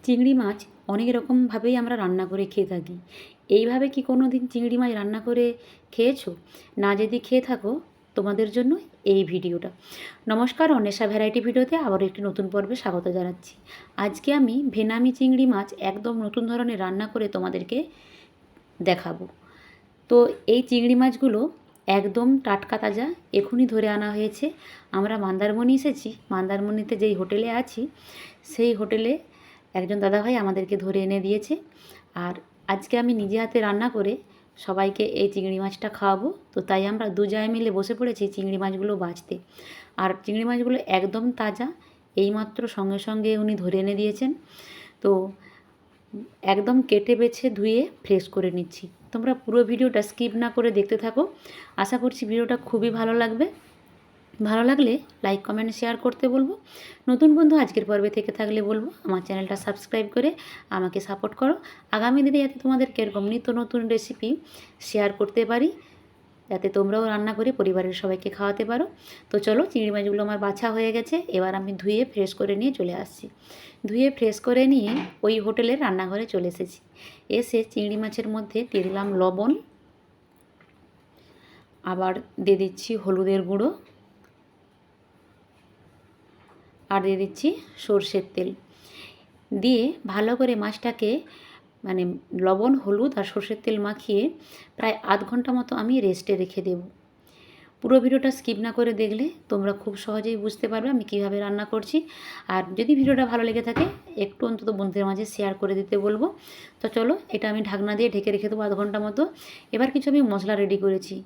চিংড়ি মাছ অনেক রকমভাবেই আমরা রান্না করে খেয়ে থাকি। এইভাবে কি কোনো দিন চিংড়ি মাছ রান্না করে খেয়েছো? না যদি খেয়ে থাকো, তোমাদের জন্য এই ভিডিওটা। নমস্কার, অন্বেষা ভ্যারাইটি ভিডিওতে আবারও একটি নতুন পর্বে স্বাগত জানাচ্ছি। আজকে আমি ভেনামি চিংড়ি মাছ একদম নতুন ধরনের রান্না করে তোমাদেরকে দেখাবো। তো এই চিংড়ি মাছগুলো একদম টাটকা তাজা, এখনই ধরে আনা হয়েছে। আমরা মন্দারমণি এসেছি, মন্দারমণিতে যেই হোটেলে আছি সেই হোটেলে একজন দাদাভাই আমাদেরকে ধরে এনে দিয়েছে। আর আজকে আমি নিজে হাতে রান্না করে সবাইকে এই চিংড়ি মাছটা খাওয়াবো। তো তাই আমরা দু জায় মিলে বসে পড়েছি চিংড়ি মাছগুলো বাছতে। আর চিংড়ি মাছগুলো একদম তাজা, এইমাত্র সঙ্গে সঙ্গে উনি ধরে এনে দিয়েছেন। তো একদম কেটে বেছে ধুয়ে ফ্রেশ করে নিচ্ছি। তোমরা পুরো ভিডিওটা স্কিপ না করে দেখতে থাকো। আশা করছি ভিডিওটা খুবই ভালো লাগবে। ভালো লাগলে লাইক কমেন্ট শেয়ার করতে বলবো। নতুন বন্ধু আজকের পর্বে থেকে থাকলে বলবো আমার চ্যানেলটা সাবস্ক্রাইব করে আমাকে সাপোর্ট করো। আগামী দিনে যাতে তোমাদেরকে এরকম নিত্য নতুন রেসিপি শেয়ার করতে পারি, যাতে তোমরাও রান্না করে পরিবারের সবাইকে খাওয়াতে পারো। তো চলো, চিংড়ি মাছগুলো আমার বাছা হয়ে গেছে, এবার আমি ধুয়ে ফ্রেশ করে নিয়ে চলে আসছি। ধুয়ে ফ্রেশ করে নিয়ে ওই হোটেলের রান্নাঘরে চলে এসেছি। এসে চিংড়ি মাছের মধ্যে দিয়ে দিলাম লবণ, আবার দিয়ে দিচ্ছি হলুদের গুঁড়ো, আর দিয়ে দিচ্ছি সর্ষের তেল। দিয়ে ভালো করে মাছটাকে মানে লবণ, হলুদ আর সর্ষের তেল মাখিয়ে প্রায় আধ ঘন্টা মতো আমি রেস্টে রেখে দেব। পুরো ভিডিওটা স্কিপ না করে দেখলে তোমরা খুব সহজেই বুঝতে পারবে আমি কীভাবে রান্না করছি। আর যদি ভিডিওটা ভালো লেগে থাকে একটু অন্তত বন্ধুদের মাঝে শেয়ার করে দিতে বলবো। তো চলো, এটা আমি ঢাকনা দিয়ে ঢেকে রেখে দেবো আধ ঘন্টা মতো। এবার কিছু আমি মশলা রেডি করেছি।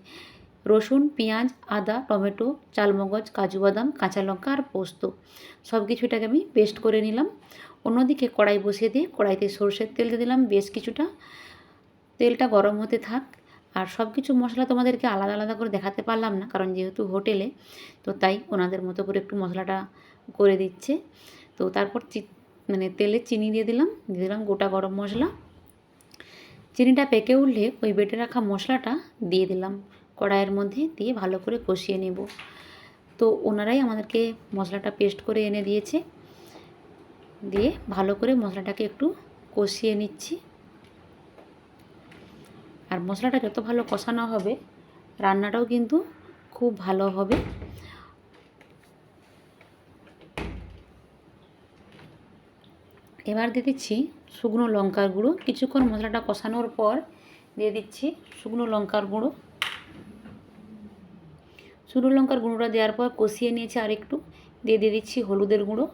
রসুন, পেঁয়াজ, আদা, টমেটো, চালমগজ, কাজু বাদাম, কাঁচা লঙ্কা আর পোস্ত সব কিছু এটাকে আমি পেস্ট করে নিলাম। অন্যদিকে কড়াই বসিয়ে দিয়ে কড়াইতে সরষের তেল দিয়ে দিলাম বেশ কিছুটা। তেলটা গরম হতে থাক। আর সব কিছু মশলা তোমাদেরকে আলাদা আলাদা করে দেখাতে পারলাম না, কারণ যেহেতু হোটেলে, তো তাই ওনাদের মতো করে একটু মশলাটা করে দিচ্ছে। তো তারপর তেলে চিনি দিয়ে দিলাম গোটা গরম মশলা। চিনিটা পেকে উঠলে ওই বেটে রাখা মশলাটা দিয়ে দিলাম কড়াইয়ের মধ্যে, দিয়ে ভালো করে কষিয়ে নেব। তো ওনারাই আমাদেরকে মশলাটা পেস্ট করে এনে দিয়েছে। দিয়ে ভালো করে মশলাটাকে একটু কষিয়ে নিচ্ছি। আর মশলাটা যত ভালো কষানো হবে রান্নাটাও কিন্তু খুব ভালো হবে। এবার দিয়ে দিচ্ছি শুকনো লঙ্কার গুঁড়ো। কিছুক্ষণ মশলাটা কষানোর পর দিয়ে দিচ্ছি শুকনো লঙ্কার গুঁড়ো। শুকনো লঙ্কার গুঁড়োটা দেওয়ার পর কষিয়ে নিয়েছি আর একটু, দিয়ে দিচ্ছি হলুদের গুঁড়ো।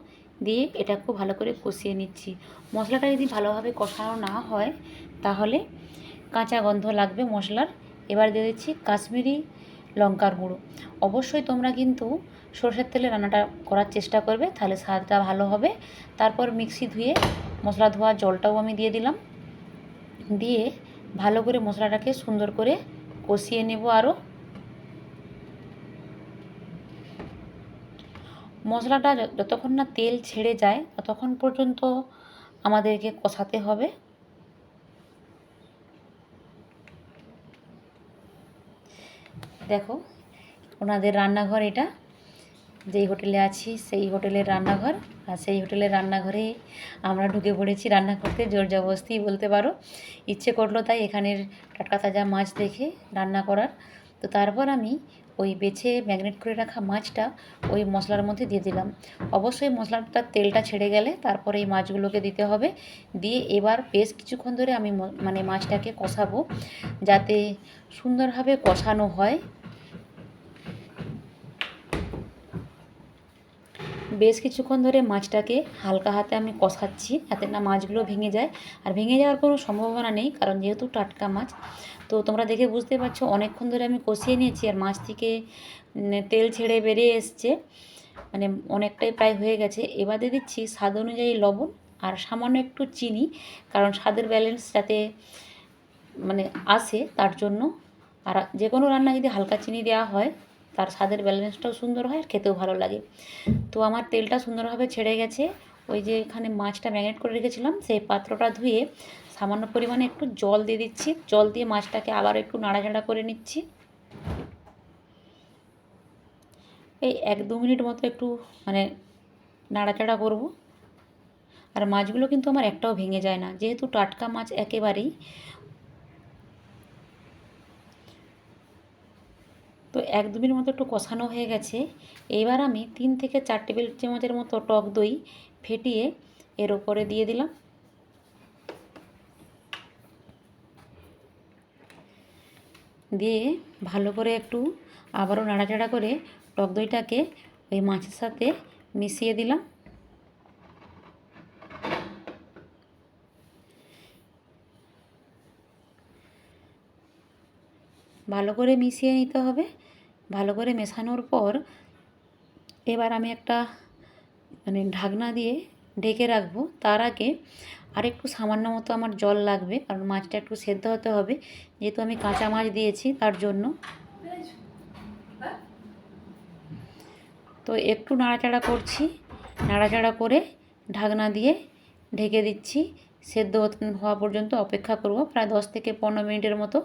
দিয়ে এটা খুব ভালো করে কষিয়ে নিচ্ছি। মশলাটা যদি ভালোভাবে কষানো না হয় তাহলে কাঁচা গন্ধ লাগবে মশলার। এবার দিয়ে দিচ্ছি কাশ্মীরি লঙ্কার গুঁড়ো। অবশ্যই তোমরা কিন্তু সরষের তেলে রান্নাটা করার চেষ্টা করবে, তাহলে স্বাদটা ভালো হবে। তারপর মিক্সি ধুয়ে মশলা ধোয়া জলটাও আমি দিয়ে দিলাম। দিয়ে ভালো করে মশলাটাকে সুন্দর করে কষিয়ে নেব। আরও মশলাটা যতক্ষণ না তেল ছেড়ে যায় ততক্ষণ পর্যন্ত আমাদেরকে কষাতে হবে। দেখো, ওনাদের রান্নাঘর এটা, যেই হোটেলে আছি সেই হোটেলের রান্নাঘর। আর সেই হোটেলের রান্নাঘরে আমরা ঢুকে পড়েছি রান্না করতে, জোর জবরদস্তি বলতে পারো। ইচ্ছে করলো তাই এখানের টাটকা তাজা মাছ দেখে রান্না করার। তো তারপর আমি ওই বেছে ম্যাগনেট করে রাখা মাছটা ওই মশলার মধ্যে দিয়ে দিলাম। অবশ্যই মশলাটার তেলটা ছেড়ে গেলে তারপরে এই মাছগুলোকে দিতে হবে। দিয়ে এবার বেশ কিছুক্ষণ ধরে আমি মাছটাকে কষাবো, যাতে সুন্দরভাবে কষানো হয়। বেশ কিছুক্ষণ ধরে মাছটাকে হালকা হাতে আমি কষাচ্ছি, যাতে না মাছগুলো ভেঙে যায়। আর ভেঙে যাওয়ার কোনো সম্ভাবনা নেই, কারণ যেহেতু টাটকা মাছ। তো তোমরা দেখে বুঝতে পারছো অনেকক্ষণ ধরে আমি কষিয়ে নিয়েছি আর মাছ থেকে তেল ছেড়ে বেরিয়ে এসছে, অনেকটাই প্রায় হয়ে গেছে। এবার দিয়ে দিচ্ছি স্বাদ অনুযায়ী লবণ আর সামান্য একটু চিনি, কারণ স্বাদের ব্যালেন্স যাতে আসে তার জন্য। আর যে কোনো রান্না যদি হালকা চিনি দেওয়া হয় তার স্বাদের ব্যালেন্সটাও সুন্দর হয় আর খেতেও ভালো লাগে। তো আমার তেলটা সুন্দরভাবে ছেড়ে গেছে। ওই যে এখানে মাছটা ম্যারিনেট করে রেখেছিলাম সেই পাত্রটা ধুয়ে সামান্য পরিমাণে একটু জল দিয়ে দিচ্ছি। জল দিয়ে মাছটাকে আবার একটু নাড়াচাড়া করে নিচ্ছি। এই 1-2 মিনিট মতো একটু নাড়াচাড়া করব। আর মাছগুলো কিন্তু আমার একটাও ভেঙে যায় না, যেহেতু টাটকা মাছ একেবারেই। তো 1-2 মিনিট মতো একটু কষানো হয়ে গেছে। এইবার আমি 3 থেকে 4 টেবিল চামচের মতো টক দই ফেটিয়ে এর ওপরে দিয়ে দিলাম। দিয়ে ভালো করে একটু আবারও নাড়াচাড়া করে টক দইটাকে ওই মাছের সাথে মিশিয়ে দিলাম। ভালো করে মিশিয়ে নিতে হবে। ভালো করে মেশানোর পর এবার আমি একটা ঢাকনা দিয়ে ঢেকে রাখবো। তার আগে আরেকটু সামান্য মতো আমার জল লাগবে, কারণ মাছটা একটু সেদ্ধ হতে হবে, যেহেতু আমি কাঁচা মাছ দিয়েছি তার জন্য। তো একটু নাড়াচাড়া করছি, নাড়াচাড়া করে ঢাকনা দিয়ে ঢেকে দিচ্ছি। সেদ্ধ হওয়া পর্যন্ত অপেক্ষা করব প্রায় 10 থেকে 15 মিনিটের মতো।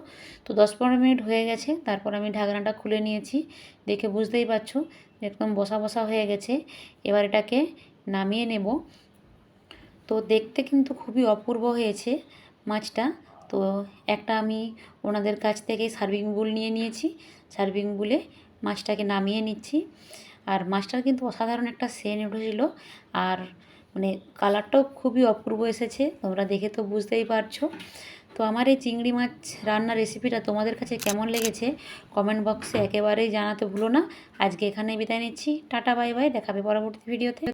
তো 10-15 মিনিট হয়ে গেছে, তারপর আমি ঢাকনাটা খুলে নিয়েছি। দেখে বুঝতেই পারছো একদম বসা বসা হয়ে গেছে। এবার এটাকে নামিয়ে নেব। তো দেখতে কিন্তু খুবই অপূর্ব হয়েছে মাছটা। তো একটা আমি ওনাদের কাছ থেকে সার্ভিং বুল নিয়ে নিয়েছি। সার্ভিং বুলে মাছটাকে নামিয়ে নিচ্ছি। আর মাছটার কিন্তু অসাধারণ একটা সেন্ট উঠেছিল, আর কালারটাও খুবই অপূর্ব এসেছে, তোমরা দেখে তো বুঝতেই পারছো। তো আমার এই চিংড়ি মাছ রান্নার রেসিপিটা তোমাদের কাছে কেমন লেগেছে কমেন্ট বক্সে একেবারেই জানাতে ভুলো না। আজকে এখানেই বিদায় নিচ্ছি। টাটা বাই বাই, দেখাবে পরবর্তী ভিডিওতে।